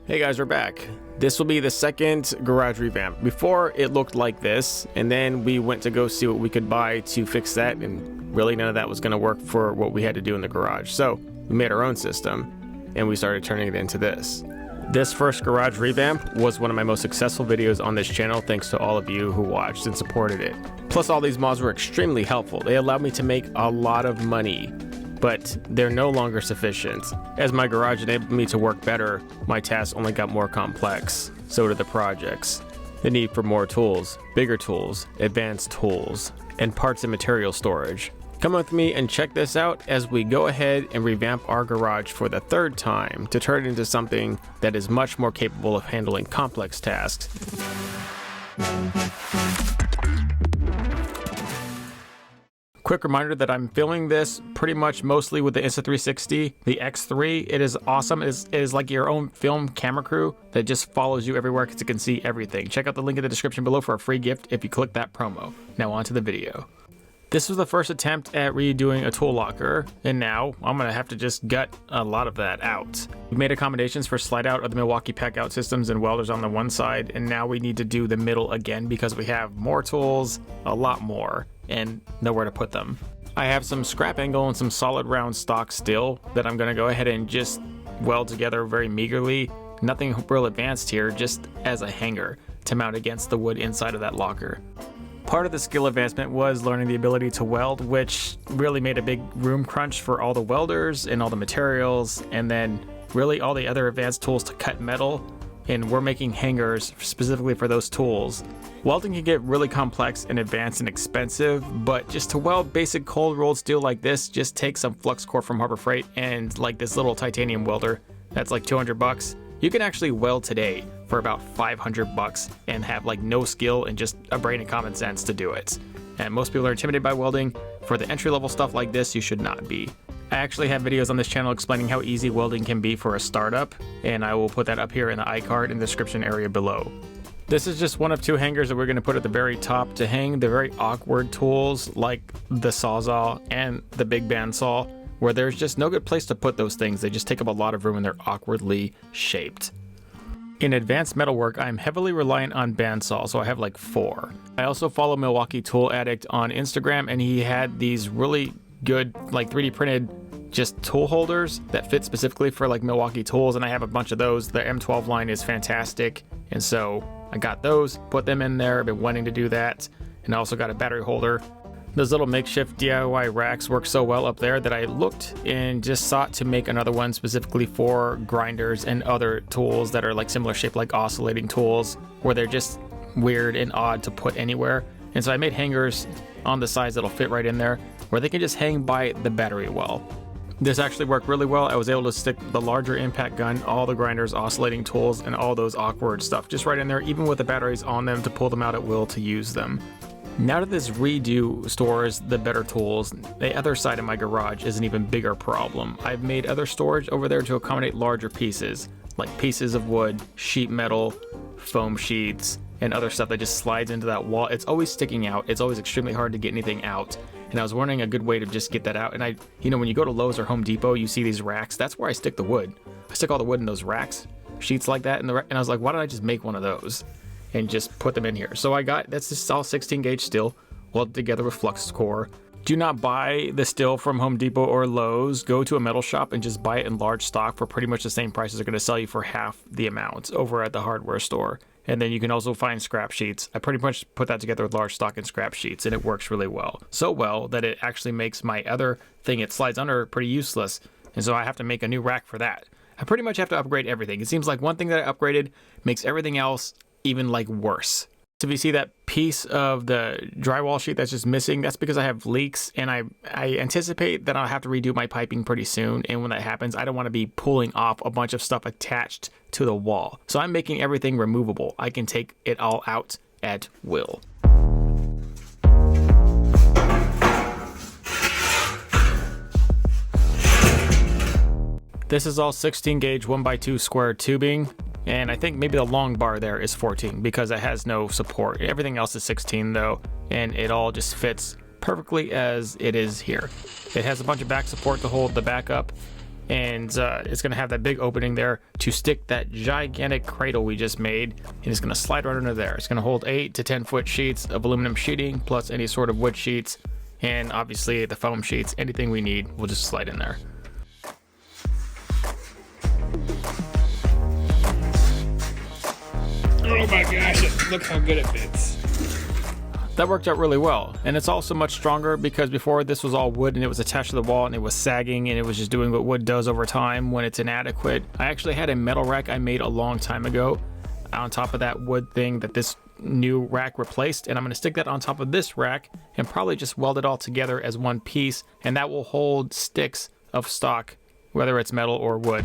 Hey guys, we're back. This will be the second garage revamp. Before it looked like this, and then we went to go see what we could buy to fix that, and really none of that was going to work for what we had to do in the garage. So we made our own system, and we started turning it into this. This first garage revamp was one of my most successful videos on this channel thanks to all of you who watched and supported it. Plus all these mods were extremely helpful. They allowed me to make a lot of money, but they're no longer sufficient. As my garage enabled me to work better, my tasks only got more complex. So did the projects. The need for more tools, bigger tools, advanced tools, and parts and material storage. Come with me and check this out as we go ahead and revamp our garage for the third time to turn it into something that is much more capable of handling complex tasks. Quick reminder that I'm filming this pretty much mostly with the Insta360, the X3. It is awesome. It is like your own film camera crew that just follows you everywhere because it can see everything. Check out the link in the description below for a free gift if you click that promo. Now on to the video. This was the first attempt at redoing a tool locker, and now I'm gonna have to just gut a lot of that out. We made accommodations for slide out of the Milwaukee pack out systems and welders on the one side, and now we need to do the middle again because we have more tools, a lot more, and nowhere to put them. I have some scrap angle and some solid round stock steel that I'm gonna go ahead and just weld together very meagerly. Nothing real advanced here, just as a hanger to mount against the wood inside of that locker. Part of the skill advancement was learning the ability to weld, which really made a big room crunch for all the welders and all the materials, and then really all the other advanced tools to cut metal, and we're making hangers specifically for those tools. Welding can get really complex and advanced and expensive, but just to weld basic cold rolled steel like this, just take some flux core from Harbor Freight and like this little titanium welder that's like 200 bucks. You can actually weld today for about 500 bucks and have like no skill and just a brain and common sense to do it. And most people are intimidated by welding. For the entry-level stuff like this, you should not be. I actually have videos on this channel explaining how easy welding can be for a startup, and I will put that up here in the iCard in the description area below. This is just one of two hangers that we're going to put at the very top to hang the very awkward tools like the Sawzall and the big bandsaw, where there's just no good place to put those things. They just take up a lot of room and they're awkwardly shaped. In advanced metalwork, I'm heavily reliant on bandsaw, so I have like 4. I also follow Milwaukee Tool Addict on Instagram, and he had these really good like 3D printed just tool holders that fit specifically for like Milwaukee tools, and I have a bunch of those. The M12 line is fantastic, and so I got those, put them in there. I've been wanting to do that, and I also got a battery holder. Those little makeshift DIY racks work so well up there that I looked and just sought to make another one specifically for grinders and other tools that are like similar shape, like oscillating tools, where they're just weird and odd to put anywhere. And so I made hangers on the sides that'll fit right in there, where they can just hang by the battery well. This actually worked really well. I was able to stick the larger impact gun, all the grinders, oscillating tools, and all those awkward stuff just right in there, even with the batteries on them to pull them out at will to use them. Now that this redo stores the better tools, the other side of my garage is an even bigger problem. I've made other storage over there to accommodate larger pieces, like pieces of wood, sheet metal, foam sheets, and other stuff that just slides into that wall. It's always sticking out. It's always extremely hard to get anything out. And I was wondering a good way to just get that out. And when you go to Lowe's or Home Depot, you see these racks. That's where I stick the wood. I stick all the wood in those racks, sheets like that. And I was like, why don't I just make one of those and just put them in here? So that's just all 16 gauge steel welded together with flux core. Do not buy the steel from Home Depot or Lowe's. Go to a metal shop and just buy it in large stock for pretty much the same prices they're going to sell you for half the amount over at the hardware store. And then you can also find scrap sheets. I pretty much put that together with large stock and scrap sheets, and it works really well. So well that it actually makes my other thing it slides under pretty useless. And so I have to make a new rack for that. I pretty much have to upgrade everything. It seems like one thing that I upgraded makes everything else even like worse. So if you see that piece of the drywall sheet that's just missing, that's because I have leaks, and I anticipate that I'll have to redo my piping pretty soon. And when that happens, I don't want to be pulling off a bunch of stuff attached to the wall. So I'm making everything removable. I can take it all out at will. This is all 16 gauge 1x2 square tubing. And I think maybe the long bar there is 14 because it has no support. Everything else is 16 though, and it all just fits perfectly as it is here. It has a bunch of back support to hold the back up, and it's going to have that big opening there to stick that gigantic cradle we just made, and it's going to slide right under there. It's going to hold 8 to 10 foot sheets of aluminum sheeting plus any sort of wood sheets, and obviously the foam sheets. Anything we need will just slide in there. Oh my gosh, look how good it fits. That worked out really well, and it's also much stronger because before this was all wood and it was attached to the wall and it was sagging and it was just doing what wood does over time when it's inadequate. I actually had a metal rack I made a long time ago on top of that wood thing that this new rack replaced, and I'm going to stick that on top of this rack and probably just weld it all together as one piece, and that will hold sticks of stock, whether it's metal or wood.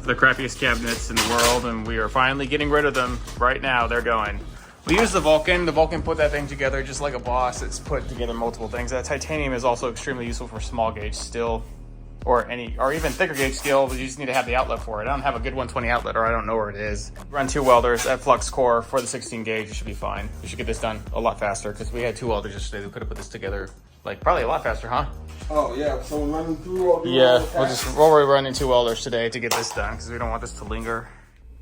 The crappiest cabinets in the world, and we are finally getting rid of them right now. They're going. We use the Vulcan. The Vulcan put that thing together just like a boss. It's put together multiple things. That titanium is also extremely useful for small gauge steel, or even thicker gauge steel, but you just need to have the outlet for it. I don't have a good 120 outlet, or I don't know where it is. Run 2 welders at flux core for the 16 gauge. It should be fine. We should get this done a lot faster because we had 2 welders yesterday that could have put this together like probably a lot faster, huh? Oh yeah, so we're running through all the we'll run in 2 welders today to get this done because we don't want this to linger.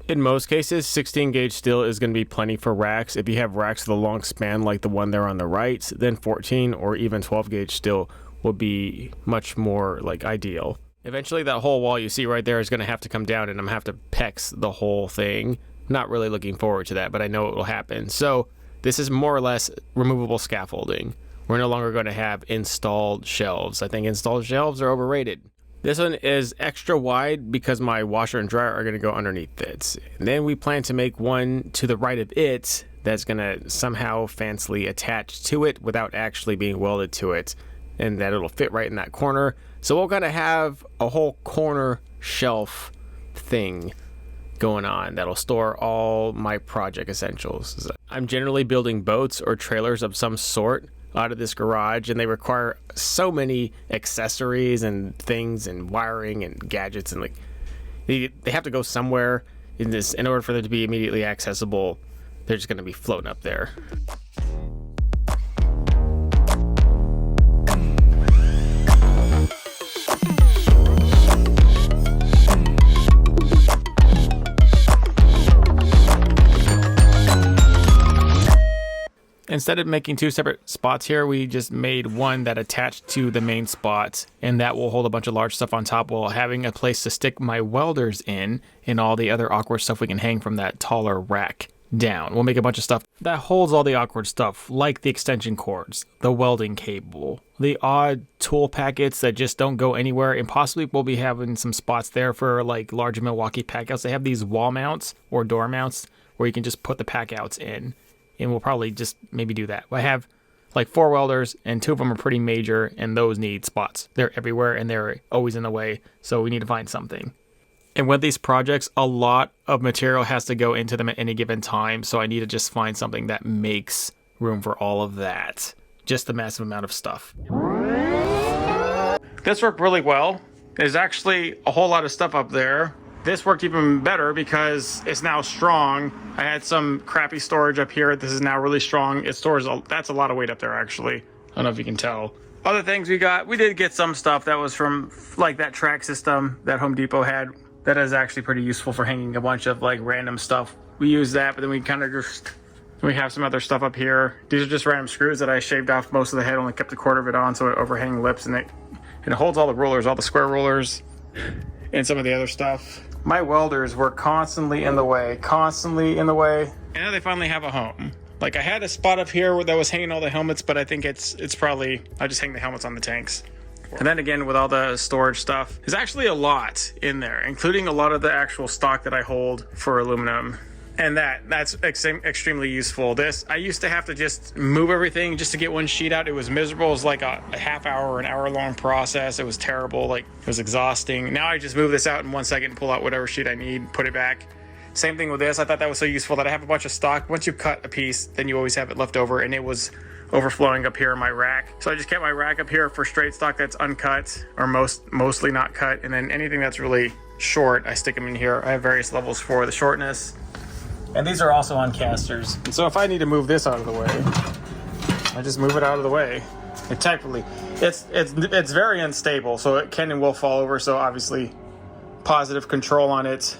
In most cases, 16 gauge steel is going to be plenty for racks. If you have racks with a long span like the one there on the right, then 14 or even 12 gauge steel will be much more like ideal. Eventually that whole wall you see right there is going to have to come down, and I'm going to have to PEX the whole thing. Not really looking forward to that, but I know it will happen. So this is more or less removable scaffolding. We're no longer going to have installed shelves. I think installed shelves are overrated. This one is extra wide because my washer and dryer are going to go underneath it. And then we plan to make one to the right of it that's going to somehow fancily attach to it without actually being welded to it, and that it'll fit right in that corner. So we're going to have a whole corner shelf thing going on that'll store all my project essentials. I'm generally building boats or trailers of some sort out of this garage, and they require so many accessories and things and wiring and gadgets, and like they have to go somewhere in order for them to be immediately accessible. They're just going to be floating up there. Instead of making 2 separate spots here, we just made one that attached to the main spot, and that will hold a bunch of large stuff on top while having a place to stick my welders in and all the other awkward stuff we can hang from that taller rack down. We'll make a bunch of stuff that holds all the awkward stuff, like the extension cords, the welding cable, the odd tool packets that just don't go anywhere, and possibly we'll be having some spots there for like large Milwaukee packouts. They have these wall mounts or door mounts where you can just put the packouts in. And we'll probably just maybe do that. I have like 4 welders, and 2 of them are pretty major, and those need spots. They're everywhere, and they're always in the way, so we need to find something. And with these projects, a lot of material has to go into them at any given time, so I need to just find something that makes room for all of that. Just the massive amount of stuff. This worked really well. There's actually a whole lot of stuff up there. This worked even better because it's now strong. I had some crappy storage up here. This is now really strong. It stores, that's a lot of weight up there actually. I don't know if you can tell. Other things we did get some stuff that was from like that track system that Home Depot had. That is actually pretty useful for hanging a bunch of like random stuff. We use that, but then we have some other stuff up here. These are just random screws that I shaved off most of the head, only kept a quarter of it on, so it overhang lips, and it holds all the rulers, all the square rulers, and some of the other stuff. My welders were constantly in the way. And now they finally have a home. Like I had a spot up here where that was hanging all the helmets, but I think it's probably, I just hang the helmets on the tanks. And then again, with all the storage stuff, there's actually a lot in there, including a lot of the actual stock that I hold for aluminum. And that's extremely useful. I used to have to just move everything just to get one sheet out. It was miserable. It was like a half hour or an hour long process. It was terrible. Like it was exhausting. Now I just move this out in 1 second and pull out whatever sheet I need, put it back. Same thing with this. I thought that was so useful that I have a bunch of stock. Once you cut a piece, then you always have it left over, and it was overflowing up here in my rack. So I just kept my rack up here for straight stock that's uncut or mostly not cut. And then anything that's really short, I stick them in here. I have various levels for the shortness. And these are also on casters. And so if I need to move this out of the way, I just move it out of the way. It technically, it's very unstable, so it can and will fall over. So obviously, positive control on it.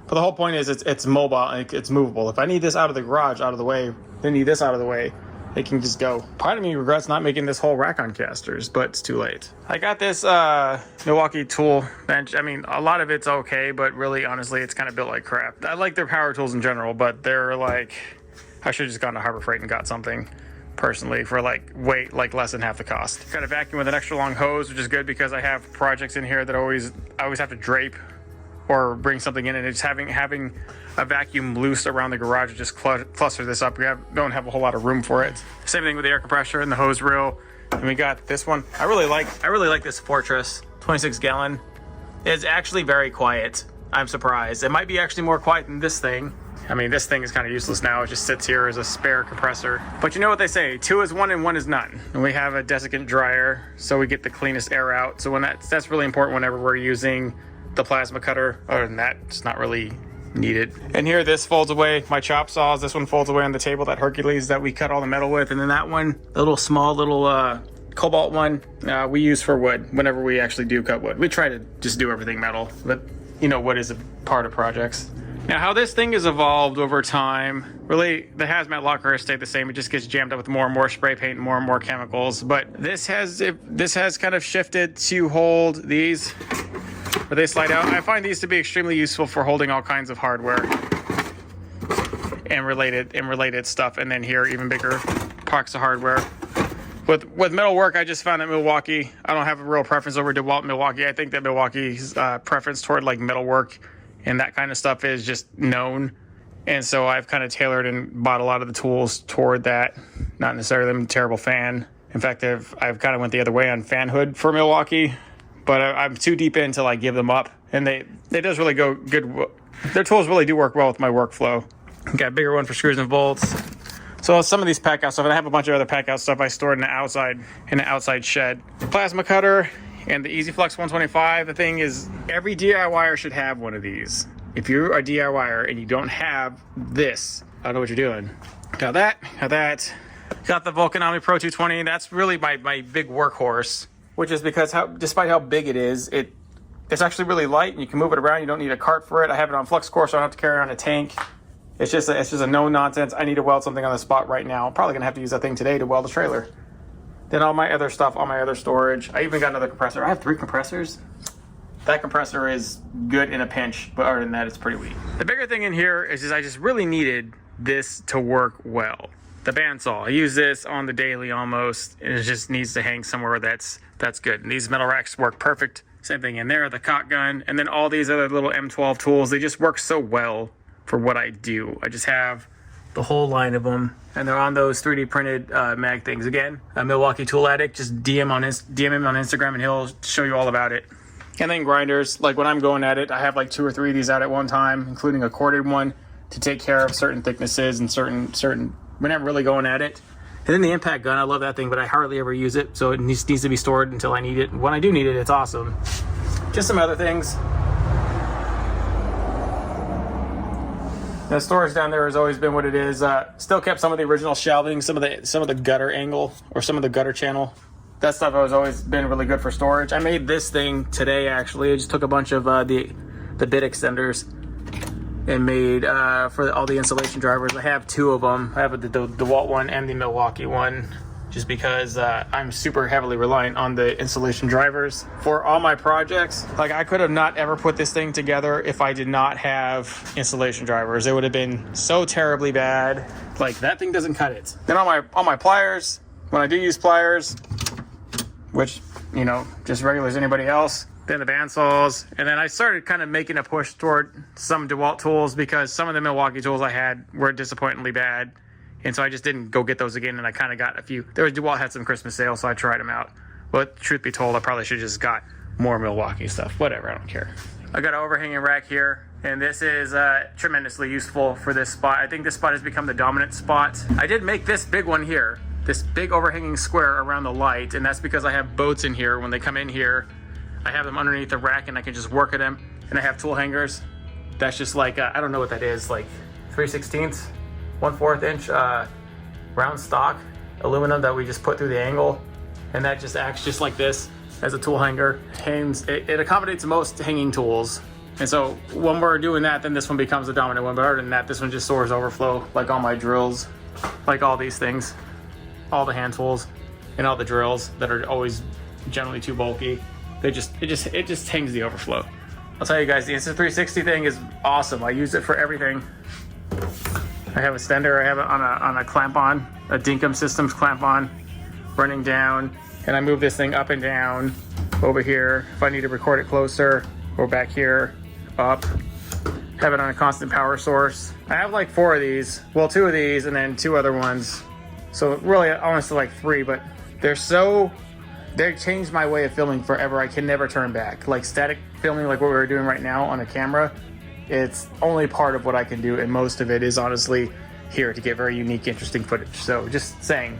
But the whole point is it's mobile and it's movable. If I need this out of the garage, out of the way, then need this out of the way, it can just go. Part of me regrets not making this whole rack on casters, but it's too late. I got this Milwaukee tool bench. I mean, a lot of it's okay, but really, honestly, it's kind of built like crap. I like their power tools in general, but they're like, I should have just gone to Harbor Freight and got something personally for like less than half the cost. Got a vacuum with an extra long hose, which is good because I have projects in here that I always have to drape or bring something in, and it's having a vacuum loose around the garage just cluster this up. We don't have a whole lot of room for it. Same thing with the air compressor and the hose reel. And we got this one. I really like this Fortress 26 gallon. It's actually very quiet. I'm surprised. It might be actually more quiet than this thing. I mean, this thing is kind of useless now. It just sits here as a spare compressor. But you know what they say, 2 is 1 and 1 is none. And we have a desiccant dryer, so we get the cleanest air out. So that's really important whenever we're using the plasma cutter. Other than that, it's not really needed. And here, this folds away. My chop saws, this one folds away on the table, that Hercules that we cut all the metal with. And then that one, the little small cobalt one, we use for wood whenever we actually do cut wood. We try to just do everything metal, but you know, wood is a part of projects. Now, how this thing has evolved over time, really, the hazmat locker has stayed the same. It just gets jammed up with more and more spray paint and more chemicals. But this has kind of shifted to hold these, where they slide out. I find these to be extremely useful for holding all kinds of hardware and related stuff. And then here, even bigger packs of hardware. With metal work, I just found that Milwaukee, I don't have a real preference over DeWalt Milwaukee. I think that Milwaukee's preference toward like metal work and that kind of stuff is just known. And so I've kind of tailored and bought a lot of the tools toward that. Not necessarily I'm a terrible fan. In fact, I've kind of went the other way on fanhood for Milwaukee, but I'm too deep in to like give them up. And it does really go good. Their tools really do work well with my workflow. Got a bigger one for screws and bolts. So some of these pack out stuff, and I have a bunch of other pack out stuff I stored in the outside shed. Plasma cutter and the EasyFlex 125. The thing is, every DIYer should have one of these. If you're a DIYer and you don't have this, I don't know what you're doing. Got that. Got the Vulcan Omni Pro 220. That's really my big workhorse, which is because despite how big it is, it's actually really light and you can move it around. You don't need a cart for it. I have it on flex core, so I don't have to carry around a tank. It's just a no nonsense. I need to weld something on the spot right now. I'm probably gonna have to use that thing today to weld a trailer. Then all my other stuff, all my other storage. I even got another compressor. I have 3 compressors. That compressor is good in a pinch, but other than that, it's pretty weak. The bigger thing in here is I just really needed this to work well. The bandsaw, I use this on the daily almost, and it just needs to hang somewhere that's good. And these metal racks work perfect. Same thing in there, the cock gun, and then all these other little M12 tools, they just work so well for what I do. I just have the whole line of them, and they're on those 3D printed mag things. Again, a Milwaukee Tool Addict, just DM him on Instagram and he'll show you all about it. And then grinders, like when I'm going at it, I have like 2 or 3 of these out at one time, including a corded one to take care of certain thicknesses and certain when I'm really going at it. And then the impact gun, I love that thing, but I hardly ever use it, so it needs to be stored until I need it. When I do need it, it's awesome. Just some other things. The storage down there has always been what it is. Still kept some of the original shelving, some of the gutter angle or some of the gutter channel. That stuff has always been really good for storage. I made this thing today actually. I just took a bunch of the bit extenders and made for all the insulation drivers. I have 2 of them. I have the DeWalt one and the Milwaukee one, just because I'm super heavily reliant on the insulation drivers for all my projects. Like I could have not ever put this thing together if I did not have insulation drivers. It would have been so terribly bad. Like that thing doesn't cut it. Then all my pliers, when I do use pliers, which, you know, just regular as anybody else, then the bandsaws, and then I started kind of making a push toward some DeWalt tools because some of the Milwaukee tools I had were disappointingly bad. And so I just didn't go get those again, and I kind of got a few. DeWalt had some Christmas sales, so I tried them out. But truth be told, I probably should have just got more Milwaukee stuff. Whatever, I don't care. I got an overhanging rack here, and this is tremendously useful for this spot. I think this spot has become the dominant spot. I did make this big one here, this big overhanging square around the light, and that's because I have boats in here. When they come in here, I have them underneath the rack, and I can just work at them. And I have tool hangers. That's just like, I don't know what that is, like, 3/16, 1/4 inch round stock aluminum that we just put through the angle, and that just acts just like this as a tool hanger. It accommodates most hanging tools. And so when we're doing that, then this one becomes the dominant one. But other than that, this one just stores overflow, like all my drills, like all these things, all the hand tools, and all the drills that are always generally too bulky. It just hangs the overflow. I'll tell you guys, the Insta360 thing is awesome. I use it for everything. I have a stender. I have it on a clamp on, a Dinkum Systems clamp on, running down, and I move this thing up and down over here if I need to record it closer, or back here, up. Have it on a constant power source. I have like 4 of these, well 2 of these and then 2 other ones. So really honestly like 3, but they changed my way of filming forever. I can never turn back. Like static filming like what we're doing right now on a camera, it's only part of what I can do, and most of it is honestly here to get very unique, interesting footage. So just saying,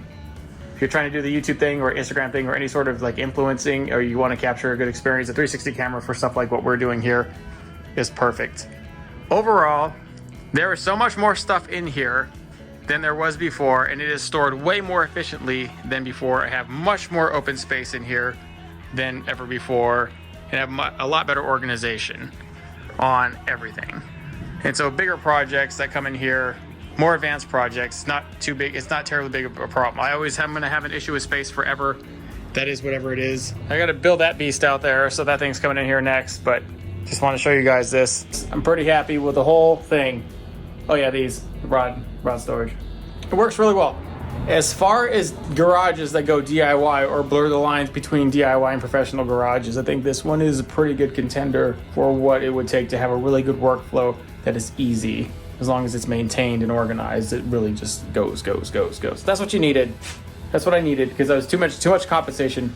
if you're trying to do the YouTube thing or Instagram thing or any sort of like influencing, or you want to capture a good experience, a 360 camera for stuff like what we're doing here is perfect. Overall, there is so much more stuff in here than there was before, and it is stored way more efficiently than before. I have much more open space in here than ever before, and have a lot better organization on everything. And so bigger projects that come in here, more advanced projects, not too big, it's not terribly big of a problem. I'm gonna have an issue with space forever. That is whatever it is. I gotta build that beast out there, so that thing's coming in here next, but just want to show you guys this. I'm pretty happy with the whole thing. Oh yeah, these rod storage. It works really well. As far as garages that go DIY or blur the lines between DIY and professional garages, I think this one is a pretty good contender for what it would take to have a really good workflow that is easy. As long as it's maintained and organized, it really just goes. That's what you needed. That's what I needed, because there was too much compensation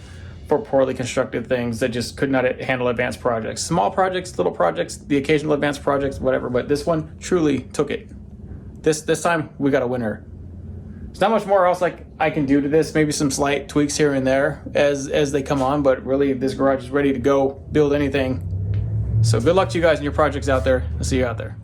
for poorly constructed things that just could not handle advanced projects. Small projects, little projects, the occasional advanced projects, whatever, but this one truly took it. This time we got a winner. There's not much more else like I can do to this, maybe some slight tweaks here and there as they come on, but really this garage is ready to go build anything. So good luck to you guys and your projects out there. I'll see you out there.